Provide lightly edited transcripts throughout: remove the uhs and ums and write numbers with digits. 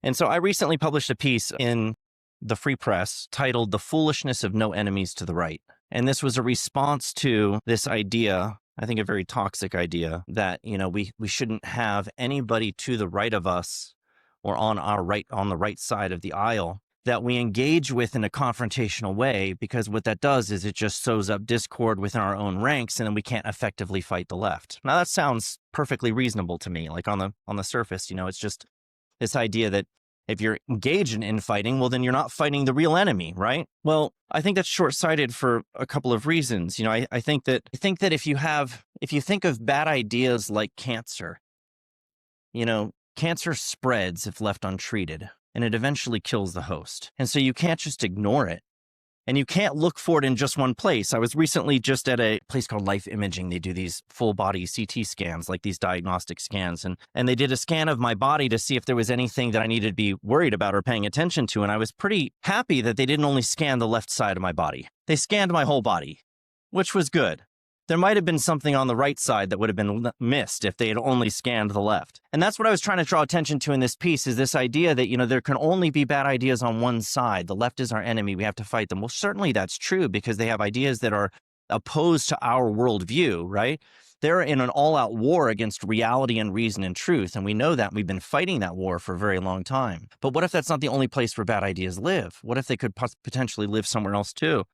And so I recently published a piece in the Free Press titled "The Foolishness of No Enemies to the Right." And this was a response to this idea, I think a very toxic idea, that, we shouldn't have anybody to the right of us or on the right side of the aisle that we engage with in a confrontational way, because what that does is it just sows up discord within our own ranks, and then we can't effectively fight the left. Now that sounds perfectly reasonable to me. Like on the surface, it's just this idea that if you're engaged in infighting, well, then you're not fighting the real enemy, right? Well, I think that's short-sighted for a couple of reasons. I think that if you think of bad ideas like cancer, cancer spreads if left untreated, and it eventually kills the host. And so you can't just ignore it. And you can't look for it in just one place. I was recently just at a place called Life Imaging. They do these full body CT scans, like these diagnostic scans. And they did a scan of my body to see if there was anything that I needed to be worried about or paying attention to. And I was pretty happy that they didn't only scan the left side of my body. They scanned my whole body, which was good. There might have been something on the right side that would have been missed if they had only scanned the left. And that's what I was trying to draw attention to in this piece, is this idea that, there can only be bad ideas on one side. The left is our enemy. We have to fight them. Well, certainly that's true, because they have ideas that are opposed to our worldview, right? They're in an all-out war against reality and reason and truth. And we know that. We've been fighting that war for a very long time. But what if that's not the only place where bad ideas live? What if they could potentially live somewhere else too?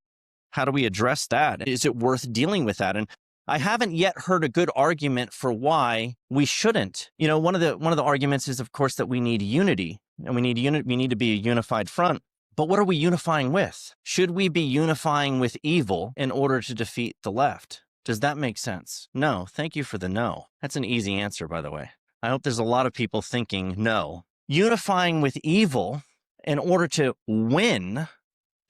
How do we address that? Is it worth dealing with that? And I haven't yet heard a good argument for why we shouldn't. One of the arguments is, of course, that we need unity, and we need to be a unified front. But what are we unifying with? Should we be unifying with evil in order to defeat the left? Does that make sense? No. Thank you for the no. That's an easy answer, by the way. I hope there's a lot of people thinking no. Unifying with evil in order to win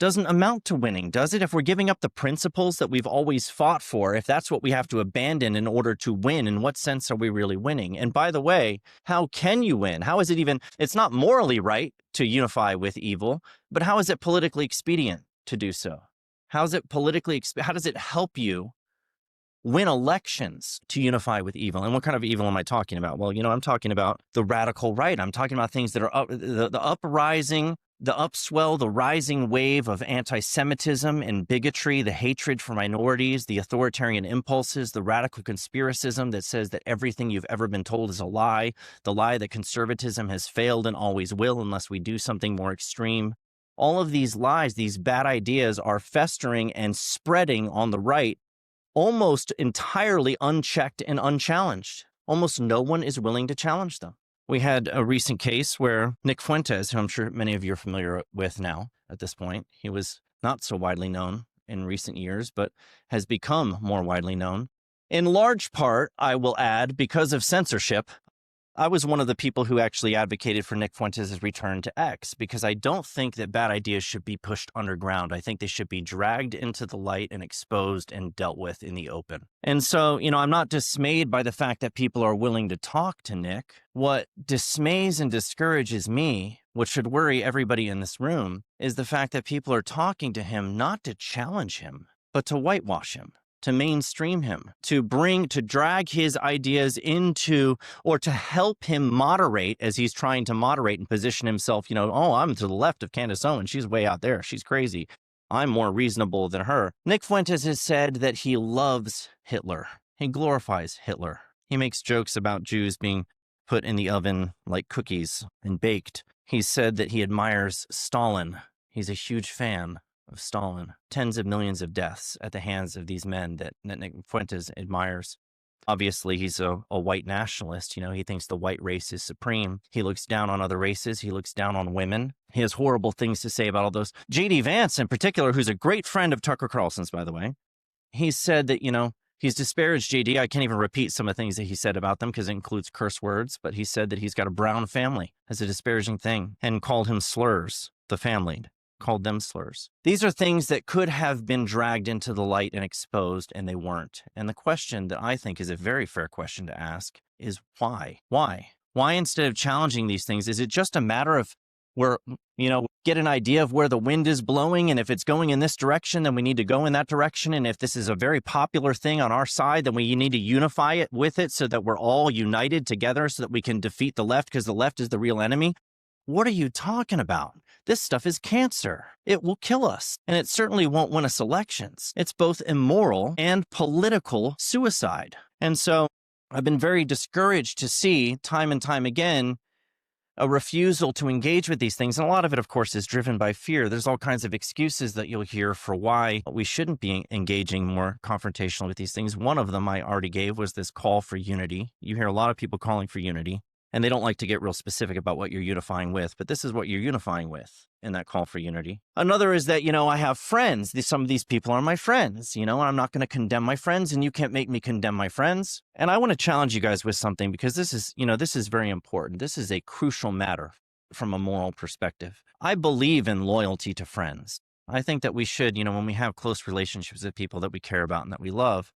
doesn't amount to winning, does it? If we're giving up the principles that we've always fought for, if that's what we have to abandon in order to win, in what sense are we really winning? And by the way, how can you win? How is it even, it's not morally right to unify with evil, but how is it politically expedient to do so? How does it help you win elections to unify with evil? And what kind of evil am I talking about? Well, I'm talking about the radical right. I'm talking about things that are the upswell, the rising wave of antisemitism and bigotry, the hatred for minorities, the authoritarian impulses, the radical conspiracism that says that everything you've ever been told is a lie, the lie that conservatism has failed and always will unless we do something more extreme. All of these lies, these bad ideas are festering and spreading on the right, almost entirely unchecked and unchallenged. Almost no one is willing to challenge them. We had a recent case where Nick Fuentes, who I'm sure many of you are familiar with now at this point, he was not so widely known in recent years, but has become more widely known. In large part, I will add, because of censorship. I was one of the people who actually advocated for Nick Fuentes' return to X, because I don't think that bad ideas should be pushed underground. I think they should be dragged into the light and exposed and dealt with in the open. And so, I'm not dismayed by the fact that people are willing to talk to Nick. What dismays and discourages me, what should worry everybody in this room, is the fact that people are talking to him not to challenge him, but to whitewash him, to mainstream him, to drag his ideas into, or to help him moderate as he's trying to moderate and position himself, oh, I'm to the left of Candace Owens. She's way out there. She's crazy. I'm more reasonable than her. Nick Fuentes has said that he loves Hitler. He glorifies Hitler. He makes jokes about Jews being put in the oven like cookies and baked. He said that he admires Stalin. He's a huge fan of Stalin. Tens of millions of deaths at the hands of these men that Nick Fuentes admires. Obviously, he's a white nationalist. He thinks the white race is supreme. He looks down on other races. He looks down on women. He has horrible things to say about all those. J.D. Vance, in particular, who's a great friend of Tucker Carlson's, by the way, he said that, he's disparaged J.D. I can't even repeat some of the things that he said about them because it includes curse words, but he said that he's got a brown family as a disparaging thing and called him slurs, the family. Called them slurs. These are things that could have been dragged into the light and exposed, and they weren't. And the question that I think is a very fair question to ask is why? Why? Why, instead of challenging these things, is it just a matter of get an idea of where the wind is blowing, and if it's going in this direction, then we need to go in that direction, and if this is a very popular thing on our side, then we need to unify it with it so that we're all united together so that we can defeat the left, because the left is the real enemy? What are you talking about? This stuff is cancer. It will kill us, and it certainly won't win us elections. It's both immoral and political suicide. And so I've been very discouraged to see time and time again a refusal to engage with these things. And a lot of it, of course, is driven by fear. There's all kinds of excuses that you'll hear for why we shouldn't be engaging more confrontational with these things. One of them I already gave was this call for unity. You hear a lot of people calling for unity, and they don't like to get real specific about what you're unifying with, but this is what you're unifying with in that call for unity. Another is that, I have friends. Some of these people are my friends, and I'm not going to condemn my friends, and you can't make me condemn my friends. And I want to challenge you guys with something, because this is very important. This is a crucial matter from a moral perspective. I believe in loyalty to friends. I think that we should, when we have close relationships with people that we care about and that we love,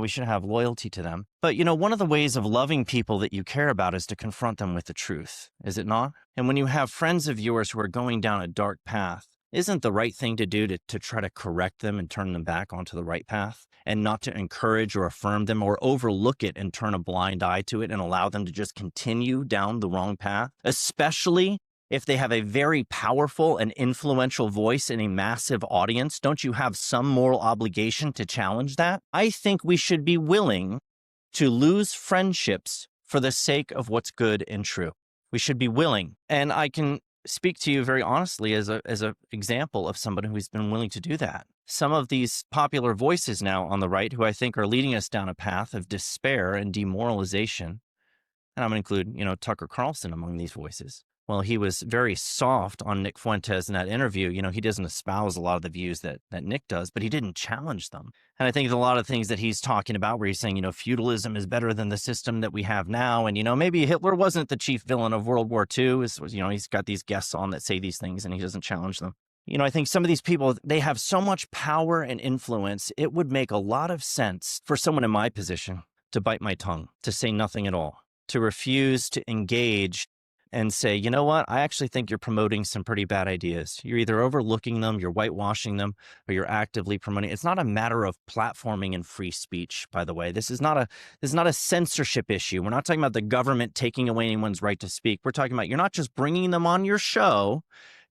we should have loyalty to them. But, one of the ways of loving people that you care about is to confront them with the truth, is it not? And when you have friends of yours who are going down a dark path, isn't the right thing to do to try to correct them and turn them back onto the right path, and not to encourage or affirm them or overlook it and turn a blind eye to it and allow them to just continue down the wrong path, especially if they have a very powerful and influential voice in a massive audience? Don't you have some moral obligation to challenge that? I think we should be willing to lose friendships for the sake of what's good and true. We should be willing. And I can speak to you very honestly as an example of somebody who's been willing to do that. Some of these popular voices now on the right who I think are leading us down a path of despair and demoralization, and I'm going to include, Tucker Carlson among these voices. Well, he was very soft on Nick Fuentes in that interview. He doesn't espouse a lot of the views that Nick does, but he didn't challenge them. And I think a lot of things that he's talking about where he's saying, feudalism is better than the system that we have now. And, maybe Hitler wasn't the chief villain of World War II. He's got these guests on that say these things and he doesn't challenge them. I think some of these people, they have so much power and influence. It would make a lot of sense for someone in my position to bite my tongue, to say nothing at all, to refuse to engage and say, you know what, I actually think you're promoting some pretty bad ideas. You're either overlooking them, you're whitewashing them, or you're actively promoting. It's not a matter of platforming and free speech, by the way. This is not a censorship issue. We're not talking about the government taking away anyone's right to speak. We're talking about you're not just bringing them on your show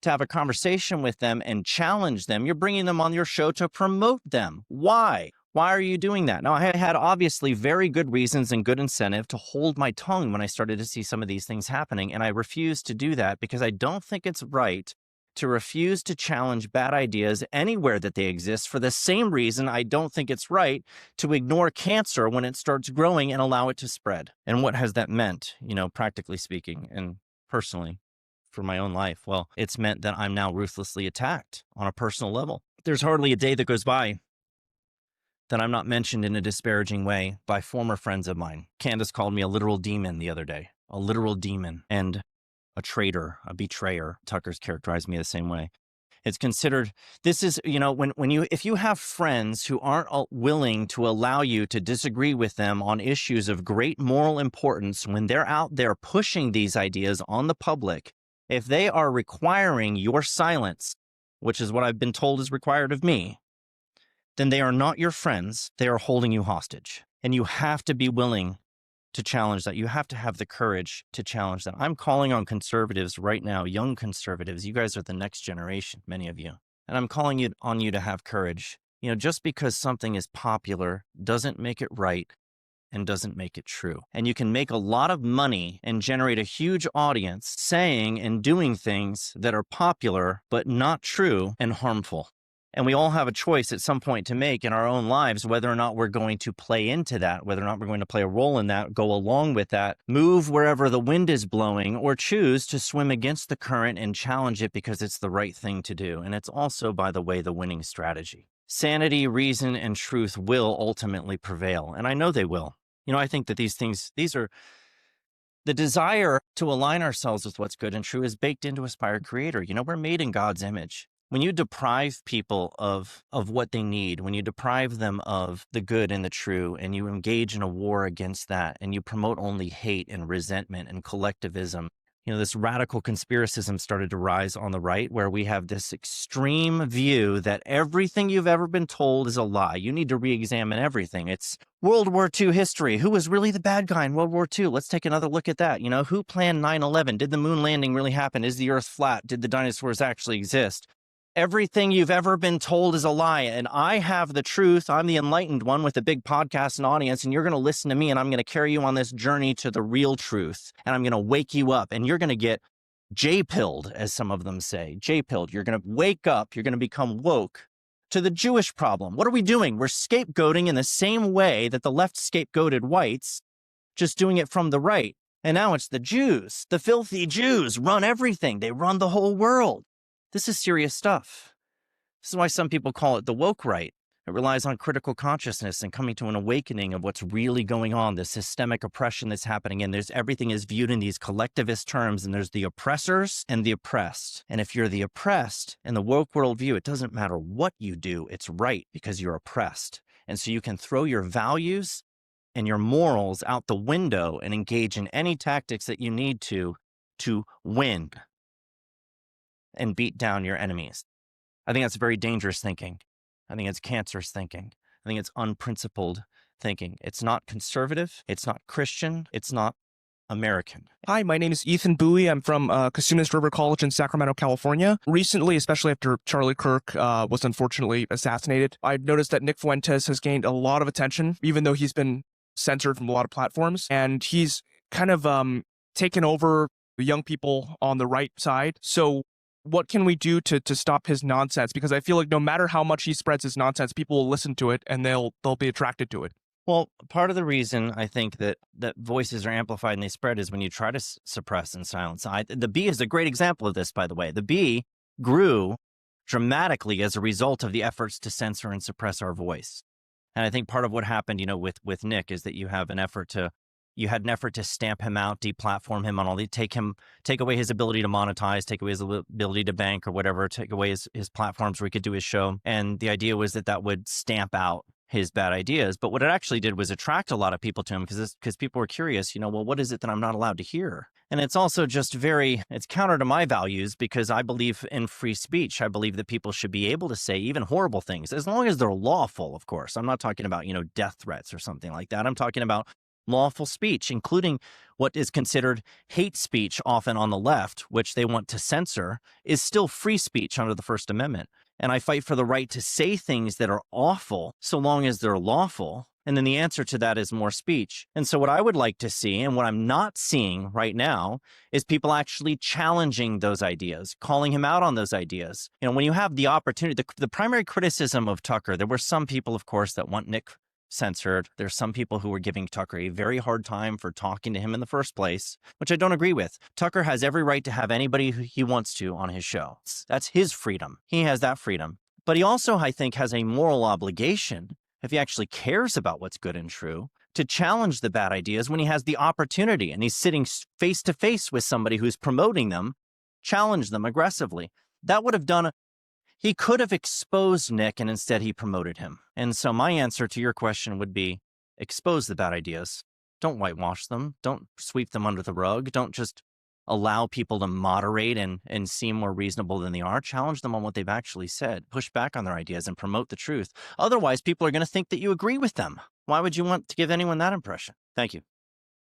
to have a conversation with them and challenge them. You're bringing them on your show to promote them. Why? Why are you doing that? Now, I had obviously very good reasons and good incentive to hold my tongue when I started to see some of these things happening, and I refused to do that because I don't think it's right to refuse to challenge bad ideas anywhere that they exist, for the same reason I don't think it's right to ignore cancer when it starts growing and allow it to spread. And what has that meant, practically speaking and personally for my own life? Well, it's meant that I'm now ruthlessly attacked on a personal level. There's hardly a day that goes by that I'm not mentioned in a disparaging way by former friends of mine. Candace called me a literal demon the other day, a literal demon, and a traitor, a betrayer. Tucker's characterized me the same way. It's considered, this is, if you have friends who aren't willing to allow you to disagree with them on issues of great moral importance, when they're out there pushing these ideas on the public, if they are requiring your silence, which is what I've been told is required of me, then they are not your friends. They are holding you hostage. And you have to be willing to challenge that. You have to have the courage to challenge that. I'm calling on conservatives right now, young conservatives. You guys are the next generation, many of you. And I'm calling on you to have courage. Just because something is popular doesn't make it right and doesn't make it true. And you can make a lot of money and generate a huge audience saying and doing things that are popular but not true and harmful. And we all have a choice at some point to make in our own lives, whether or not we're going to play into that, whether or not we're going to play a role in that, go along with that, move wherever the wind is blowing, or choose to swim against the current and challenge it because it's the right thing to do. And it's also, by the way, the winning strategy. Sanity, reason, and truth will ultimately prevail. And I know they will. I think that these are the desire to align ourselves with what's good and true is baked into us by our Creator. We're made in God's image. When you deprive people of what they need, when you deprive them of the good and the true, and you engage in a war against that, and you promote only hate and resentment and collectivism, this radical conspiracism started to rise on the right, where we have this extreme view that everything you've ever been told is a lie. You need to re-examine everything. It's World War II history. Who was really the bad guy in World War II? Let's take another look at that. Who planned 9/11? Did the moon landing really happen? Is the earth flat? Did the dinosaurs actually exist? Everything you've ever been told is a lie, and I have the truth. I'm the enlightened one with a big podcast and audience, and you're going to listen to me, and I'm going to carry you on this journey to the real truth, and I'm going to wake you up, and you're going to get J-pilled, as some of them say. J-pilled. You're going to wake up. You're going to become woke to the Jewish problem. What are we doing? We're scapegoating in the same way that the left scapegoated whites, just doing it from the right. And now it's the Jews. The filthy Jews run everything. They run the whole world. This is serious stuff. This is why some people call it the woke right. It relies on critical consciousness and coming to an awakening of what's really going on, the systemic oppression that's happening. And everything is viewed in these collectivist terms, and there's the oppressors and the oppressed. And if you're the oppressed in the woke worldview, it doesn't matter what you do, it's right because you're oppressed. And so you can throw your values and your morals out the window and engage in any tactics that you need to win and beat down your enemies. I think that's very dangerous thinking. I think it's cancerous thinking. I think it's unprincipled thinking. It's not conservative. It's not Christian. It's not American. Hi, my name is Ethan Bowie. I'm from Casunas River College in Sacramento, California. Recently, especially after Charlie Kirk was unfortunately assassinated, I've noticed that Nick Fuentes has gained a lot of attention, even though he's been censored from a lot of platforms. And he's kind of taken over the young people on the right side. So what can we do to stop his nonsense? Because I feel like no matter how much he spreads his nonsense, people will listen to it and they'll be attracted to it. Well, part of the reason I think that voices are amplified and they spread is when you try to suppress and silence. The Bee is a great example of this, by the way. The Bee grew dramatically as a result of the efforts to censor and suppress our voice. And I think part of what happened, with Nick is that you had an effort to stamp him out, deplatform him on all take away his ability to monetize, take away his ability to bank or whatever, take away his platforms where he could do his show. And the idea was that would stamp out his bad ideas. But what it actually did was attract a lot of people to him because people were curious, well, what is it that I'm not allowed to hear? And it's also just it's counter to my values because I believe in free speech. I believe that people should be able to say even horrible things, as long as they're lawful, of course. I'm not talking about, death threats or something like that. I'm talking about lawful speech, including what is considered hate speech often on the left, which they want to censor, is still free speech under the First Amendment. And I fight for the right to say things that are awful so long as they're lawful. And then the answer to that is more speech. And so what I would like to see, and what I'm not seeing right now, is people actually challenging those ideas, calling him out on those ideas. When you have the opportunity, the primary criticism of Tucker, there were some people, of course, that want Nick censored. There's some people who were giving Tucker a very hard time for talking to him in the first place, which I don't agree with. Tucker has every right to have anybody who he wants to on his show. That's his freedom. He has that freedom. But he also, I think, has a moral obligation, if he actually cares about what's good and true, to challenge the bad ideas when he has the opportunity and he's sitting face to face with somebody who's promoting them, challenge them aggressively. That would have done He could have exposed Nick, and instead he promoted him. And so my answer to your question would be, expose the bad ideas. Don't whitewash them. Don't sweep them under the rug. Don't just allow people to moderate and seem more reasonable than they are. Challenge them on what they've actually said. Push back on their ideas and promote the truth. Otherwise, people are going to think that you agree with them. Why would you want to give anyone that impression? Thank you.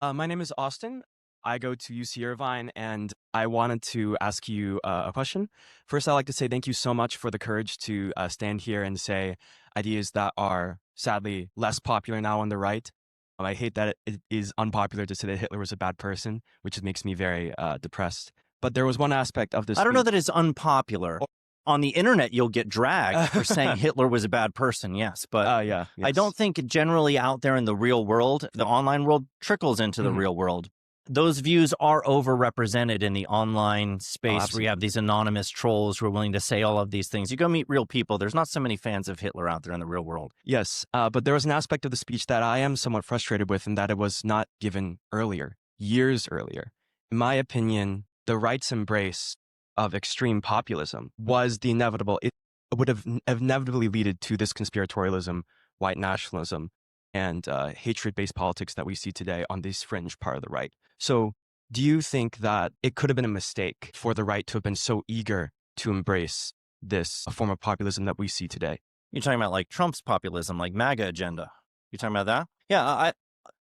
My name is Austin. I go to UC Irvine, and I wanted to ask you a question. First, I'd like to say thank you so much for the courage to stand here and say ideas that are sadly less popular now on the right. I hate that it is unpopular to say that Hitler was a bad person, which makes me very depressed. But there was one aspect of this. I don't know that it's unpopular. On the internet, you'll get dragged for saying Hitler was a bad person, yes. But yes. I don't think generally out there in the real world, the online world trickles into the real world. Those views are overrepresented in the online space where you have these anonymous trolls who are willing to say all of these things. You go meet real people. There's not so many fans of Hitler out there in the real world. Yes, but there was an aspect of the speech that I am somewhat frustrated with, and that it was not given earlier, years earlier. In my opinion, the right's embrace of extreme populism was the inevitable. It would have inevitably led to this conspiratorialism, white nationalism, and hatred-based politics that we see today on this fringe part of the right. So Do you think that it could have been a mistake for the right to have been so eager to embrace this form of populism that we see today? You're talking about like Trump's populism, like MAGA agenda. You're talking about that? Yeah,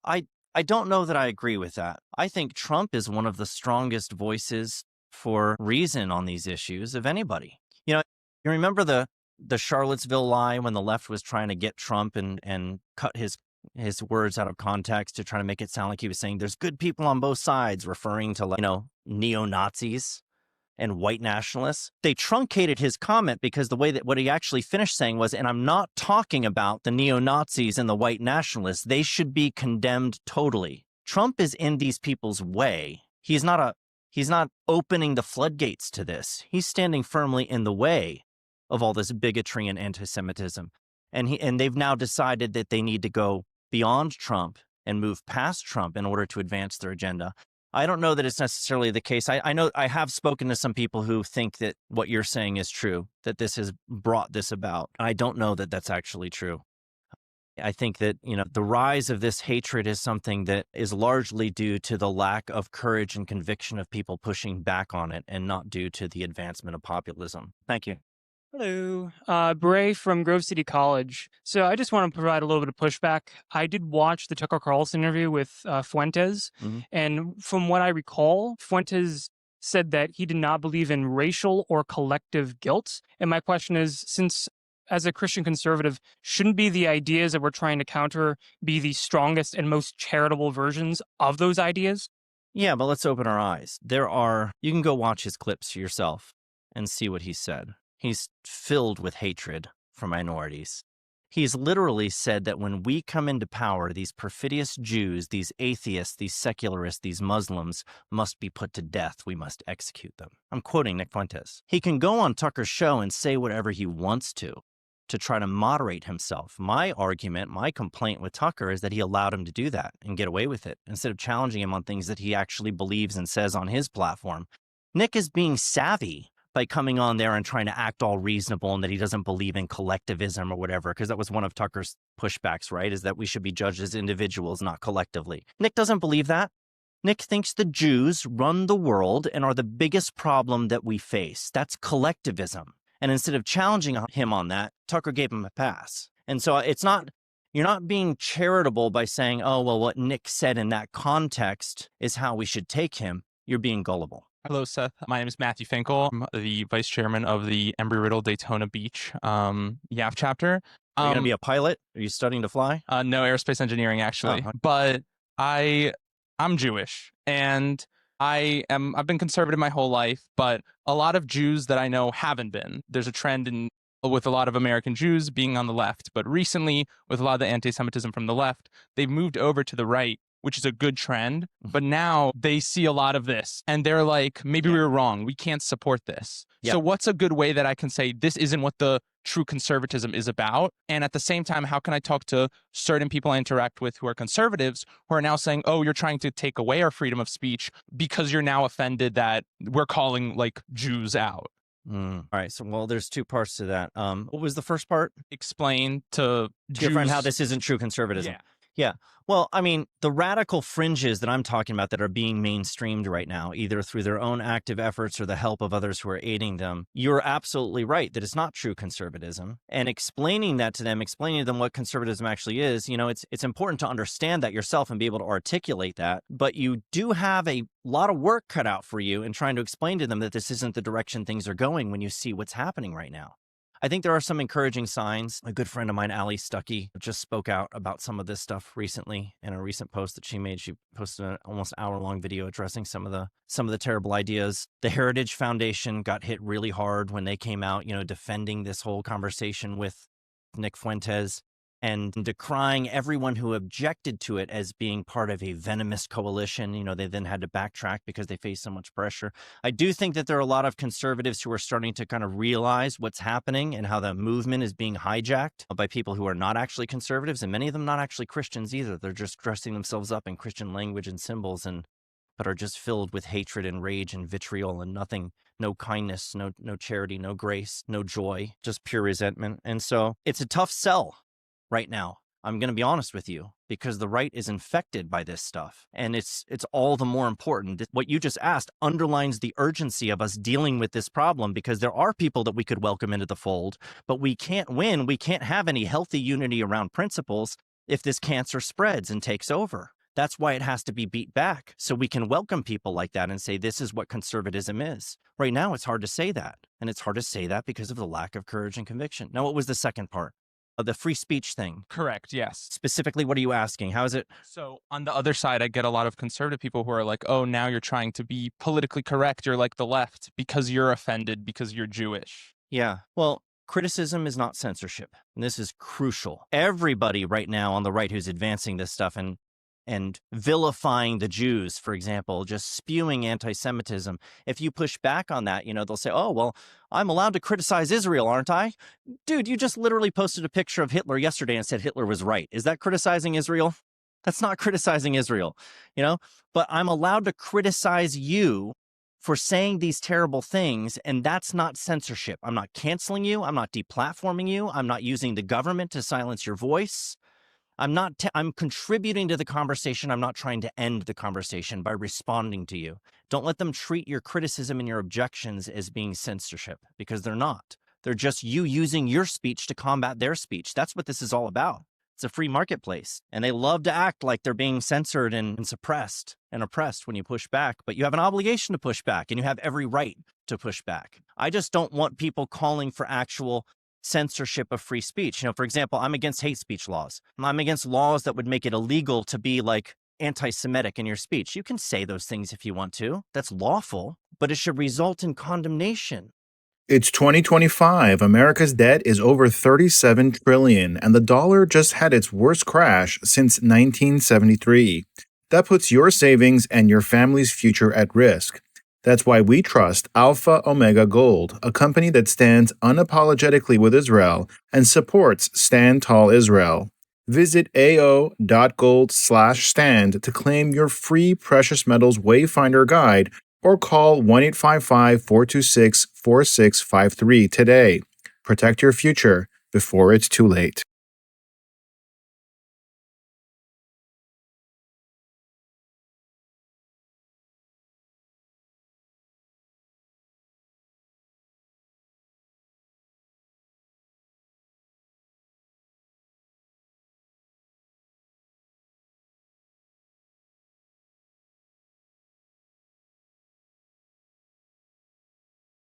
I don't know that I agree with that. I think Trump is one of the strongest voices for reason on these issues of anybody. You know, you remember the Charlottesville lie when the left was trying to get Trump and cut his words out of context to try to make it sound like he was saying there's good people on both sides, referring to, like, neo-Nazis and white nationalists. They truncated his comment because the way that what he actually finished saying was, and I'm not talking about the neo-Nazis and the white nationalists. They should be condemned totally. Trump is in these people's way. He's not opening the floodgates to this. He's standing firmly in the way of all this bigotry and anti-Semitism. And they've now decided that they need to go beyond Trump and move past Trump in order to advance their agenda. I don't know that it's necessarily the case. I know I have spoken to some people who think that what you're saying is true, that this has brought this about. I don't know that that's actually true. I think that, the rise of this hatred is something that is largely due to the lack of courage and conviction of people pushing back on it, and not due to the advancement of populism. Thank you. Hello, Bray from Grove City College. So I just want to provide a little bit of pushback. I did watch the Tucker Carlson interview with Fuentes, and from what I recall, Fuentes said that he did not believe in racial or collective guilt. And my question is, since as a Christian conservative, shouldn't be the ideas that we're trying to counter be the strongest and most charitable versions of those ideas? Yeah, but let's open our eyes. You can go watch his clips yourself and see what he said. He's filled with hatred for minorities. He's literally said that when we come into power, these perfidious Jews, these atheists, these secularists, these Muslims must be put to death. We must execute them. I'm quoting Nick Fuentes. He can go on Tucker's show and say whatever he wants to try to moderate himself. My argument, my complaint with Tucker is that he allowed him to do that and get away with it instead of challenging him on things that he actually believes and says on his platform. Nick is being savvy by coming on there and trying to act all reasonable and that he doesn't believe in collectivism or whatever, because that was one of Tucker's pushbacks, right? Is that we should be judged as individuals, not collectively. Nick doesn't believe that. Nick thinks the Jews run the world and are the biggest problem that we face. That's collectivism. And instead of challenging him on that, Tucker gave him a pass. And so you're not being charitable by saying, oh, well, what Nick said in that context is how we should take him. You're being gullible. Hello, Seth. My name is Matthew Finkel. I'm the vice chairman of the Embry-Riddle Daytona Beach YAF chapter. Are you going to be a pilot? Are you studying to fly? No, aerospace engineering, actually. Oh. But I'm Jewish, and I've been conservative my whole life, but a lot of Jews that I know haven't been. There's a trend with a lot of American Jews being on the left, but recently, with a lot of the anti-Semitism from the left, they've moved over to the right, which is a good trend. But now they see a lot of this and they're like, maybe we were wrong. We can't support this. Yep. So what's a good way that I can say this isn't what the true conservatism is about? And at the same time, how can I talk to certain people I interact with who are conservatives who are now saying, oh, you're trying to take away our freedom of speech because you're now offended that we're calling like Jews out? All right. So, well, there's two parts to that. What was the first part? Explain to Different Jews how this isn't true conservatism. Yeah. Yeah. Well, I mean, the radical fringes that I'm talking about that are being mainstreamed right now, either through their own active efforts or the help of others who are aiding them, you're absolutely right that it's not true conservatism. And explaining that to them, explaining to them what conservatism actually is, it's important to understand that yourself and be able to articulate that. But you do have a lot of work cut out for you in trying to explain to them that this isn't the direction things are going when you see what's happening right now. I think there are some encouraging signs. A good friend of mine, Allie Stuckey, just spoke out about some of this stuff recently in a recent post that she made. She posted an almost hour-long video addressing some of the terrible ideas. The Heritage Foundation got hit really hard when they came out, defending this whole conversation with Nick Fuentes and decrying everyone who objected to it as being part of a venomous coalition. They then had to backtrack because they faced so much pressure. I do think that there are a lot of conservatives who are starting to kind of realize what's happening and how the movement is being hijacked by people who are not actually conservatives, and many of them not actually Christians either. They're just dressing themselves up in Christian language and symbols but are just filled with hatred and rage and vitriol and nothing, no kindness, no charity, no grace, no joy, just pure resentment. And so it's a tough sell right now I'm going to be honest with you, because the right is infected by this stuff. And it's all the more important. What you just asked underlines the urgency of us dealing with this problem, because there are people that we could welcome into the fold, but we can't win. We can't have any healthy unity around principles if this cancer spreads and takes over. That's why it has to be beat back, so we can welcome people like that and say, this is what conservatism is. Right now, it's hard to say that. And it's hard to say that because of the lack of courage and conviction. Now, what was the second part? The free speech thing. Correct, yes. Specifically, what are you asking? How is it? So on the other side, I get a lot of conservative people who are like, oh, now you're trying to be politically correct. You're like the left because you're offended because you're Jewish. Yeah. Well, criticism is not censorship. And this is crucial. Everybody right now on the right who's advancing this stuff and vilifying the Jews, for example, just spewing anti-Semitism. If you push back on that, they'll say, oh, well, I'm allowed to criticize Israel, aren't I? Dude, you just literally posted a picture of Hitler yesterday and said Hitler was right. Is that criticizing Israel? That's not criticizing Israel, But I'm allowed to criticize you for saying these terrible things, and that's not censorship. I'm not canceling you. I'm not deplatforming you. I'm not using the government to silence your voice. I'm contributing to the conversation. I'm not trying to end the conversation by responding to you. Don't let them treat your criticism and your objections as being censorship, because they're not. They're just you using your speech to combat their speech. That's what this is all about. It's a free marketplace, and they love to act like they're being censored and suppressed and oppressed when you push back, but you have an obligation to push back, and you have every right to push back. I just don't want people calling for actual censorship of free speech. For example, I'm against hate speech laws. I'm against laws that would make it illegal to be like anti-Semitic in your speech. You can say those things if you want to. That's lawful, but it should result in condemnation. It's 2025. America's debt is over $37 trillion, and the dollar just had its worst crash since 1973. That puts your savings and your family's future at risk. That's why we trust Alpha Omega Gold, a company that stands unapologetically with Israel and supports Stand Tall Israel. Visit ao.gold/stand to claim your free precious metals wayfinder guide, or call 1-855-426-4653 today. Protect your future before it's too late.